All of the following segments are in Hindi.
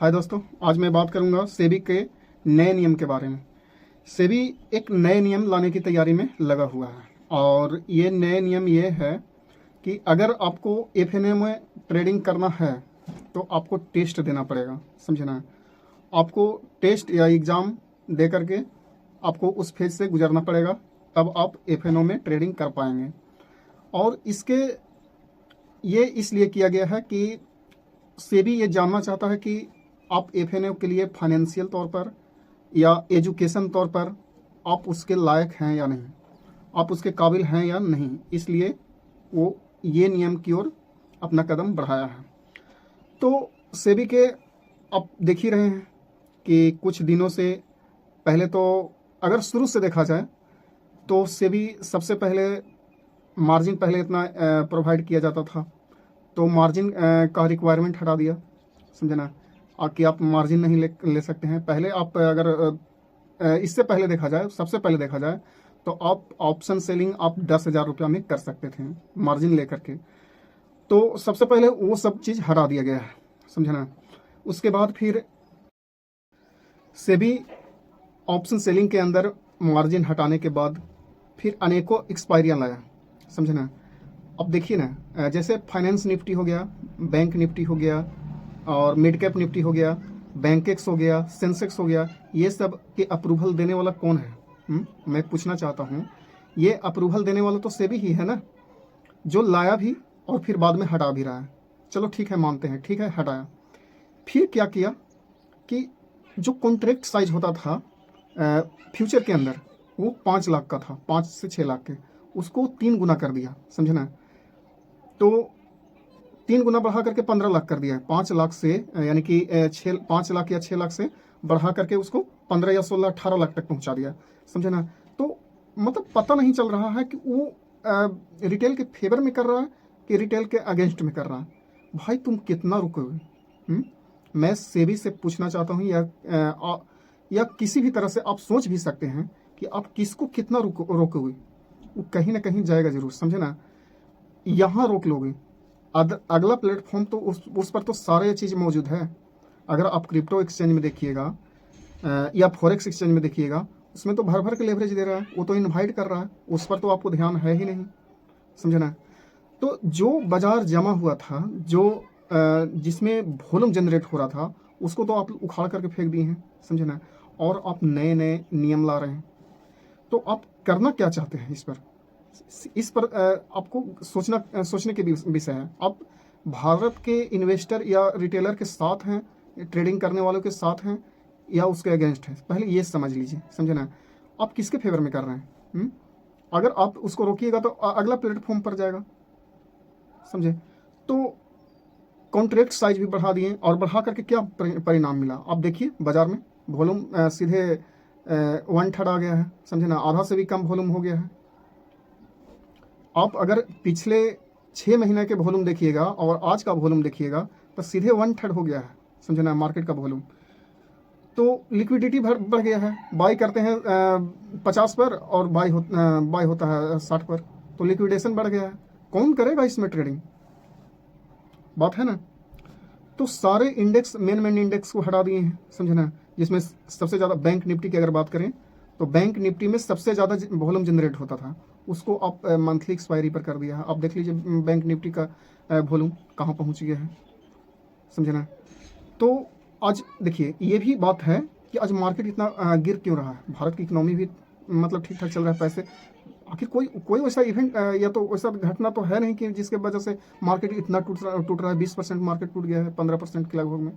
हाय दोस्तों, आज मैं बात करूंगा सेबी के नए नियम के बारे में। सेबी एक नए नियम लाने की तैयारी में लगा हुआ है और ये नए नियम ये है कि अगर आपको एफएनओ में ट्रेडिंग करना है तो आपको टेस्ट देना पड़ेगा। समझे ना? आपको टेस्ट या एग्ज़ाम दे करके आपको उस फेज से गुजरना पड़ेगा, तब आप एफएनओ में ट्रेडिंग कर पाएंगे। और इसके ये इसलिए किया गया है कि सेबी ये जानना चाहता है कि आप एफएनओ के लिए फाइनेंशियल तौर पर या एजुकेशन तौर पर आप उसके लायक हैं या नहीं, आप उसके काबिल हैं या नहीं। इसलिए वो ये नियम की ओर अपना कदम बढ़ाया है। तो सेबी के आप देख ही रहे हैं कि कुछ दिनों से पहले, तो अगर शुरू से देखा जाए तो सेबी सबसे पहले मार्जिन पहले इतना प्रोवाइड किया जाता था, तो मार्जिन का रिक्वायरमेंट हटा दिया। समझे ना? कि आप मार्जिन नहीं ले सकते हैं। पहले आप अगर इससे पहले देखा जाए, सबसे पहले देखा जाए तो आप ऑप्शन सेलिंग आप 10,000 रुपया में कर सकते थे मार्जिन लेकर के। तो सबसे पहले वो सब चीज़ हटा दिया गया है। समझे ना? उसके बाद फिर सेबी ऑप्शन सेलिंग के अंदर मार्जिन हटाने के बाद फिर अनेकों एक्सपायरियाँ लाया। समझे ना? अब देखिए ना, जैसे फाइनेंस निफ्टी हो गया, बैंक निफ्टी हो गया और मिड कैप निफ्टी हो गया, बैंकेक्स हो गया, सेंसेक्स हो गया, ये सब के अप्रूवल देने वाला कौन है? मैं पूछना चाहता हूँ, ये अप्रूवल देने वाला तो सेबी ही है ना, जो लाया भी और फिर बाद में हटा भी रहा है। चलो ठीक है, मानते हैं, ठीक है, हटाया। फिर क्या किया कि जो कॉन्ट्रैक्ट साइज होता था फ्यूचर के अंदर, वो 5 लाख का था, 5 से 6 लाख के, उसको 3 गुना कर दिया। समझे ना? तो 3 गुना बढ़ा करके 15 लाख कर दिया है। 5 लाख से यानी कि 5 लाख या 6 लाख से बढ़ा करके उसको 15 या 16 18 लाख तक पहुंचा दिया। समझे ना? तो मतलब पता नहीं चल रहा है कि वो रिटेल के फेवर में कर रहा है कि रिटेल के अगेंस्ट में कर रहा है। भाई तुम कितना रुकोगे? मैं सेबी से पूछना चाहता हूँ, या किसी भी तरह से आप सोच भी सकते हैं कि आप किसको कितना रोकोगे। वो कहीं ना कहीं जाएगा जरूर। समझे ना? यहाँ रोक लोगे, अगला प्लेटफॉर्म तो उस पर तो सारे चीज़ मौजूद है। अगर आप क्रिप्टो एक्सचेंज में देखिएगा या फॉरेक्स एक्सचेंज में देखिएगा, उसमें तो भर भर के लेवरेज दे रहा है, वो तो इनवाइट कर रहा है, उस पर तो आपको ध्यान है ही नहीं। समझे ना? तो जो बाजार जमा हुआ था, जो जिसमें वॉल्यूम जनरेट हो रहा था, उसको तो आप उखाड़ करके फेंक दिए हैं। समझे ना? और आप नए नए नियम ला रहे हैं। तो आप करना क्या चाहते हैं इस पर आपको सोचने के विषय है। आप भारत के इन्वेस्टर या रिटेलर के साथ हैं, ट्रेडिंग करने वालों के साथ हैं, या उसके अगेंस्ट हैं? पहले ये समझ लीजिए। समझे ना? आप किसके फेवर में कर रहे हैं? अगर आप उसको रोकिएगा तो अगला प्लेटफॉर्म पर जाएगा। समझे? तो कॉन्ट्रैक्ट साइज भी बढ़ा दिए, और बढ़ा करके क्या परिणाम मिला आप देखिए। बाजार में वॉल्यूम सीधे 1/3 आ गया है। समझे ना? आधा से भी कम वॉल्यूम हो गया है। आप अगर पिछले 6 महीने के वॉल्यूम देखिएगा और आज का वॉल्यूम देखिएगा तो सीधे 1/3 हो गया है। समझे ना? मार्केट का वॉल्यूम। तो लिक्विडिटी बढ़ गया है। बाई करते हैं 50 पर और बाई होता है 60 पर, तो लिक्विडेशन बढ़ गया है। कौन करेगा इसमें ट्रेडिंग? बात है ना? तो सारे इंडेक्स, मेन इंडेक्स को हटा दिए हैं। समझे ना? जिसमें सबसे ज़्यादा बैंक निफ्टी की अगर बात करें तो बैंक निफ्टी में सबसे ज़्यादा वॉल्यूम जनरेट होता था, उसको आप मंथली एक्सपायरी पर कर दिया है। आप देख लीजिए बैंक निफ्टी का वॉल्यूम कहाँ पहुँच गया है। समझे ना? तो आज देखिए, ये भी बात है कि आज मार्केट इतना गिर क्यों रहा है। भारत की इकोनॉमी भी मतलब ठीक ठाक चल रहा है, पैसे, आखिर कोई वैसा इवेंट या तो वैसा घटना तो है नहीं कि जिसके वजह से मार्केट इतना टूट रहा है। 20% मार्केट टूट गया है, 15% के लगभग में।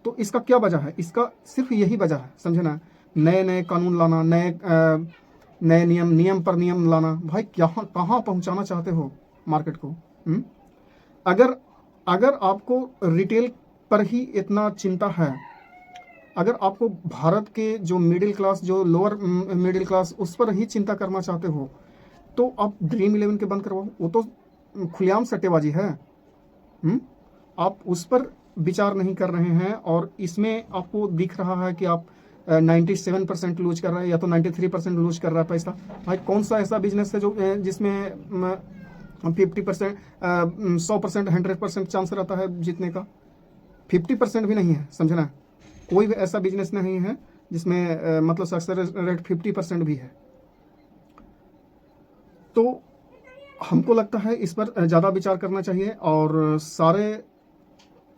तो इसका क्या वजह है? इसका सिर्फ यही वजह है। समझे ना? नए नए कानून लाना, नए नियम पर नियम लाना। भाई कहाँ पहुंचाना चाहते हो मार्केट को? अगर आपको रिटेल पर ही इतना चिंता है, अगर आपको भारत के जो मिडिल क्लास, जो लोअर मिडिल क्लास, उस पर ही चिंता करना चाहते हो, तो आप ड्रीम 11 के बंद करवाओ। वो तो खुलेआम सट्टेबाजी है। आप उस पर विचार नहीं कर रहे हैं, और इसमें आपको दिख रहा है कि आप 97% लूज कर रहा है या तो 93% लूज कर रहा है पैसा। भाई कौन सा ऐसा बिजनेस है जो जिसमें 50%, 100%, 100% चांस रहता है जीतने का? 50% भी नहीं है, समझे ना। कोई भी ऐसा बिजनेस नहीं है जिसमें मतलब सक्सेस रेट 50% भी है। तो हमको लगता है इस पर ज़्यादा विचार करना चाहिए, और सारे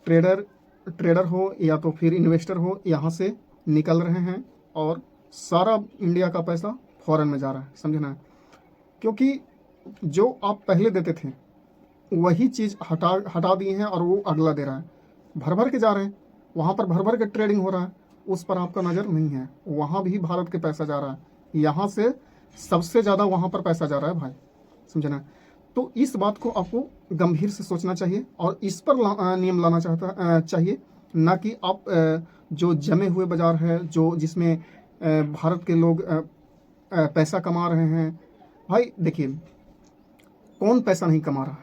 ट्रेडर हो या तो फिर इन्वेस्टर हो, यहाँ से निकल रहे हैं और सारा इंडिया का पैसा फॉरेन में जा रहा है, समझे ना। क्योंकि जो आप पहले देते थे वही चीज़ हटा दिए हैं और वो अगला दे रहा है, भर भर के जा रहे हैं, वहाँ पर भर भर के ट्रेडिंग हो रहा है, उस पर आपका नज़र नहीं है। वहाँ भी भारत के पैसा जा रहा है, यहाँ से सबसे ज़्यादा वहाँ पर पैसा जा रहा है भाई, समझे ना। तो इस बात को आपको गंभीर से सोचना चाहिए और इस पर नियम लाना चाहिए, ना कि आप जो जमे हुए बाजार है, जो जिसमें भारत के लोग पैसा कमा रहे हैं। भाई देखिए, कौन पैसा नहीं कमा रहा?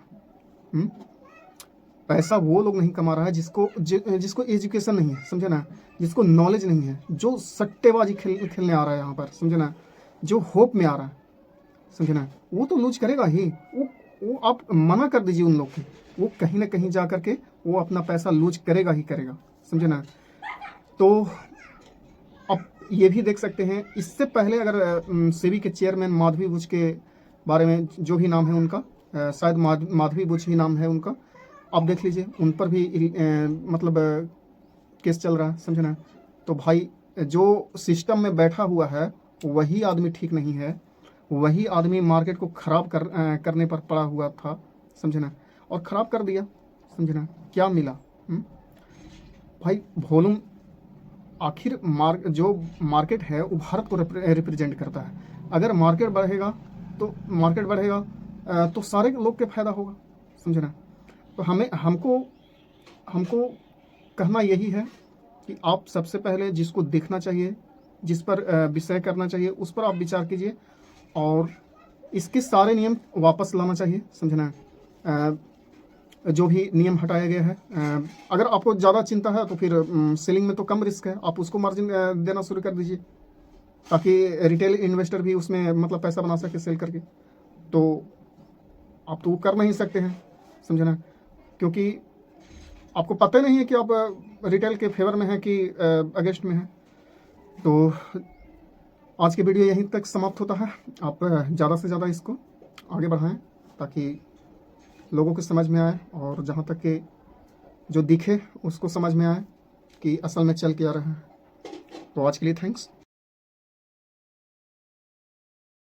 हुँ? पैसा वो लोग नहीं कमा रहा है जिसको एजुकेशन नहीं है, समझे ना, जिसको नॉलेज नहीं है, जो सट्टेबाजी खेलने आ रहा है यहाँ पर, समझे ना, जो होप में आ रहा है, समझे ना, वो तो लूज करेगा ही। वो आप मना कर दीजिए उन लोग की, वो कहीं ना कहीं जा करके वो अपना पैसा लूज करेगा ही करेगा, समझे ना। तो अब ये भी देख सकते हैं, इससे पहले अगर सेबी के चेयरमैन माधवी बुच के बारे में जो भी नाम है उनका, शायद माधवी बुच ही नाम है उनका, आप देख लीजिए, उन पर भी मतलब केस चल रहा है, समझे ना। तो भाई जो सिस्टम में बैठा हुआ है वही आदमी ठीक नहीं है, वही आदमी मार्केट को ख़राब करने पर पड़ा हुआ था, समझे ना, और ख़राब कर दिया, समझे ना। क्या मिला? भाई वॉल्यूम, आखिर जो मार्केट है वो भारत को रिप्रेजेंट करता है। अगर मार्केट बढ़ेगा तो सारे लोग के फायदा होगा, समझे ना। तो हमको कहना यही है कि आप सबसे पहले जिसको देखना चाहिए, जिस पर विषय करना चाहिए, उस पर आप विचार कीजिए और इसके सारे नियम वापस लाना चाहिए, समझना। जो भी नियम हटाया गया है, अगर आपको ज़्यादा चिंता है तो फिर सेलिंग में तो कम रिस्क है, आप उसको मार्जिन देना शुरू कर दीजिए, ताकि रिटेल इन्वेस्टर भी उसमें मतलब पैसा बना सके सेल करके। तो आप तो वो कर नहीं सकते हैं, समझना, क्योंकि आपको पता नहीं है कि आप रिटेल के फेवर में हैं कि अगेंस्ट में हैं। तो आज की वीडियो यहीं तक समाप्त होता है। आप ज़्यादा से ज़्यादा इसको आगे बढ़ाएं ताकि लोगों को समझ में आए, और जहाँ तक कि जो दिखे उसको समझ में आए कि असल में चल क्या रहा है। तो आज के लिए थैंक्स।